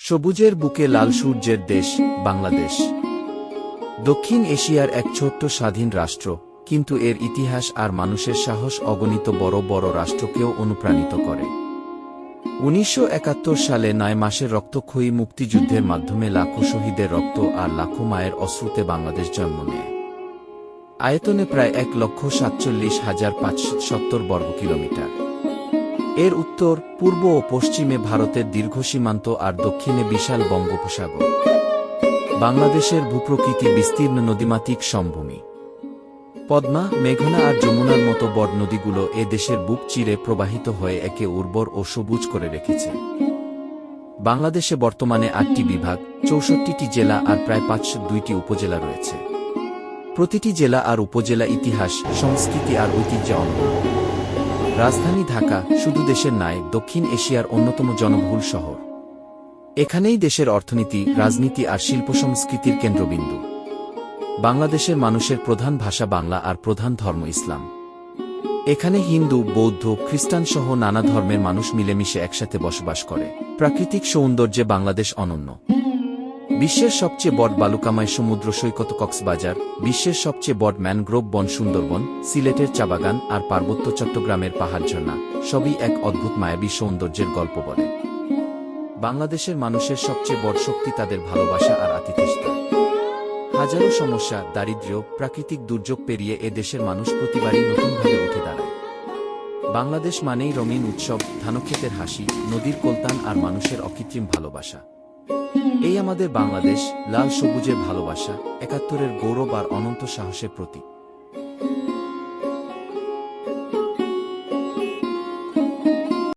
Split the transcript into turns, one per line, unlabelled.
সবুজের বুকে লাল সূর্যের দেশ বাংলাদেশ। দক্ষিণ এশিয়ার এক ছোট্ট স্বাধীন রাষ্ট্র, কিন্তু এর ইতিহাস আর মানুষের সাহস অগণিত বড় বড় রাষ্ট্রকেও অনুপ্রাণিত করে। ১৯৭১ সালে ৯ মাসের রক্তক্ষয়ী মুক্তিযুদ্ধের মাধ্যমে লাখো শহীদের রক্ত আর লাখো মায়ের অশ্রুতে বাংলাদেশ জন্ম নেয়। আয়তনে প্রায় ১,৪৭,৫৭০ বর্গ কিলোমিটার। এর উত্তর, পূর্ব ও পশ্চিমে ভারতের দীর্ঘ সীমান্ত আর দক্ষিণে বিশাল বঙ্গোপসাগর। বাংলাদেশের ভূপ্রকৃতি বিস্তীর্ণ নদীমাতৃক সমভূমি। পদ্মা, মেঘনা আর যমুনার মতো বড় নদীগুলো এ দেশের বুক চিরে প্রবাহিত হয়ে একে উর্বর ও সবুজ করে রেখেছে। বাংলাদেশে বর্তমানে ৮টি বিভাগ, ৬৪টি জেলা আর প্রায় ৫০২টি উপজেলা রয়েছে। প্রতিটি জেলা আর উপজেলা ইতিহাস, সংস্কৃতি আর ঐতিহ্যে অনন্য। রাজধানী ঢাকা শুধু দেশের নয়, দক্ষিণ এশিয়ার অন্যতম জনবহুল শহর। এখানেই দেশের অর্থনীতি, রাজনীতি আর শিল্প সংস্কৃতির কেন্দ্রবিন্দু। বাংলাদেশের মানুষের প্রধান ভাষা বাংলা আর প্রধান ধর্ম ইসলাম। এখানে হিন্দু, বৌদ্ধ, খ্রিস্টান সহ নানা ধর্মের মানুষ মিলেমিশে একসাথে বসবাস করে। প্রাকৃতিক সৌন্দর্যে বাংলাদেশ অনন্য। বিশ্বের সবচেয়ে বড় বালুকাময় সমুদ্র সৈকত কক্সবাজার, বিশ্বের সবচেয়ে বড় ম্যানগ্রোভ বন সুন্দরবন, সিলেটের চাবাগান আর পার্বত্য চট্টগ্রামের পাহাড়ঝর্ণা, সবই এক অদ্ভুত মায়াবী সৌন্দর্যের গল্প বলে। বাংলাদেশের মানুষের সবচেয়ে বড় শক্তি তাদের ভালোবাসা আর আতিথেয়তা। হাজারো সমস্যা, দারিদ্র্য, প্রাকৃতিক দুর্যোগ পেরিয়ে এ দেশের মানুষ প্রতিবারই নতুনভাবে উঠে দাঁড়ায়। বাংলাদেশ মানেই রঙিন উৎসব, ধানক্ষেতের হাসি, নদীর কলতান আর মানুষের অকৃত্রিম ভালোবাসা। এই আমাদের বাংলাদেশ, লাল সবুজের ভালোবাসা, একাত্তরের গৌরব আর অনন্ত সাহসের প্রতীক।